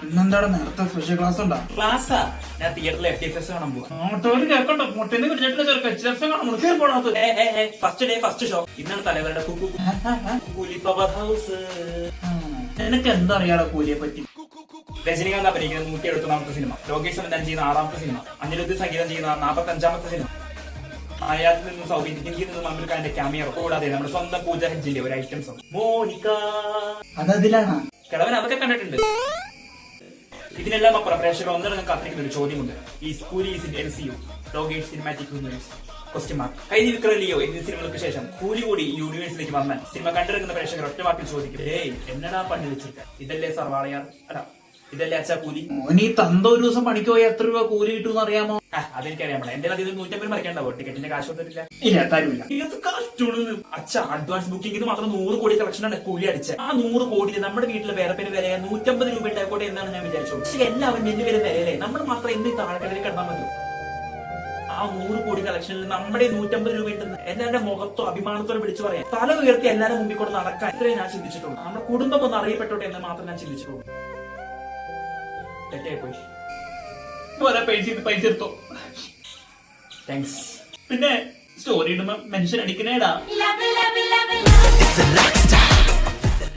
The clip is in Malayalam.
ഇന്നെന്താണ് നേരത്തെ സ്പെഷ്യൽ ക്ലാസ് ഉണ്ടോ? ക്ലാസ്സാ ഞാൻ തിയേറ്ററിൽ FTFS കാണാൻ പോവാ. First day first show. ഇന്നാണ് തലവരുടെ ഹൗസ്. നിനക്ക് എന്താ അറിയാലോ കൂലിയെ പറ്റി? രജനികാന്ത് അഭിനയിക്കുന്ന 170ാമത്തെ സിനിമ, ലോകേഷ് സംവിധാനം ചെയ്യുന്ന 6ാമത്തെ സിനിമ, അനിരുദ്ധ് സംഗീതം ചെയ്യുന്ന 45ാമത്തെ സിനിമ, മലയാളത്തിൽ നിന്നും സൗത്ത് ഇന്ത്യയിൽ നിന്നും അമീർ ഖാന്റെ ക്യാമിയോ, കൂടാതെ നമ്മുടെ സ്വന്തം പൂജ ഹെഡ്ജിന്റെ ഒരു ഐറ്റം സോങ് മോനിക്ക. അതതിലാണ് കിളവൻ അതൊക്കെ കണ്ടിട്ടുണ്ട്. ഇതിനെല്ലാം അപ്പുറം പ്രേക്ഷകർ ഒന്നിടങ്ങ് കാത്തിരിക്കുന്ന ഒരു ചോദ്യമുണ്ട്. ഈ കൂലി MCU ലോകേഷ് സിനിമാറ്റിക് യൂണിവേഴ്സ് ? കഴിഞ്ഞ വിക്രം ലിയോ എന്നീ സിനിമകൾക്ക് ശേഷം കൂലി കൂടി യൂണിവേഴ്സിലേക്ക് വന്നാൽ സിനിമ കണ്ടിറങ്ങുന്ന പ്രേക്ഷകർ ഒറ്റ വാക്കിൽ ചോദിക്കും, എന്നടാ പണി വെച്ചിട്ട്? ഇതല്ലേ സർവാളയാർ? അല്ല, ഇതല്ലേ അച്ഛാ കൂലി? നീ തന്ത ഒരു ദിവസം പണിക്ക് പോയി എത്ര രൂപ കൂലി കിട്ടുമെന്ന് അറിയാമോ? അതെനിക്കറിയാം. എന്റെ അതിൽ 150 മറിക്കണ്ടാവോ? ടിക്കറ്റിന്റെ കാശ് ഒന്നുമില്ല. ഇല്ല, തരൂല്ല. അച്ഛ അഡ്വാൻസ് ബുക്കിംഗിന് മാത്രം 100 കോടി കളക്ഷനാണ് കൂലി അടിച്ചത്. ആ 100 കോടി നമ്മുടെ വീട്ടിലെ വേറെ പേര് വില 150 രൂപ ഉണ്ടായിക്കോട്ടെ എന്നാണ് ഞാൻ വിചാരിച്ചത്. പക്ഷെ എല്ലാവരും എന്റെ പേര് വിലയല്ലേ, നമ്മൾ മാത്രം എന്ത് താഴെക്കടലിൽ കിടന്നാൽ മതി. ആ 100 കോടി കളക്ഷനിൽ നമ്മുടെ 150 രൂപ ഉണ്ടെന്ന് എല്ലാവരുടെ മുഖത്തോ അഭിമാനത്തോടെ വിളിച്ചു പറയാം. തല ഉയർത്തി എല്ലാവരും മുമ്പിൽ കൂടെ നടക്കാൻ ഇത്രയും ഞാൻ ചിന്തിച്ചിട്ടുള്ളൂ. നമ്മുടെ കുടുംബം ഒന്ന് അറിയപ്പെട്ടോട്ടെ എന്ന് മാത്രം ഞാൻ ചിന്തിച്ചിട്ടുള്ളൂ. തെറ്റായി പോയി. പൈസ എടുത്തോ? താങ്ക്സ്. പിന്നെ സ്റ്റോറി ഇടുമ്പോ മെൻഷൻ അടിക്കണേടാ.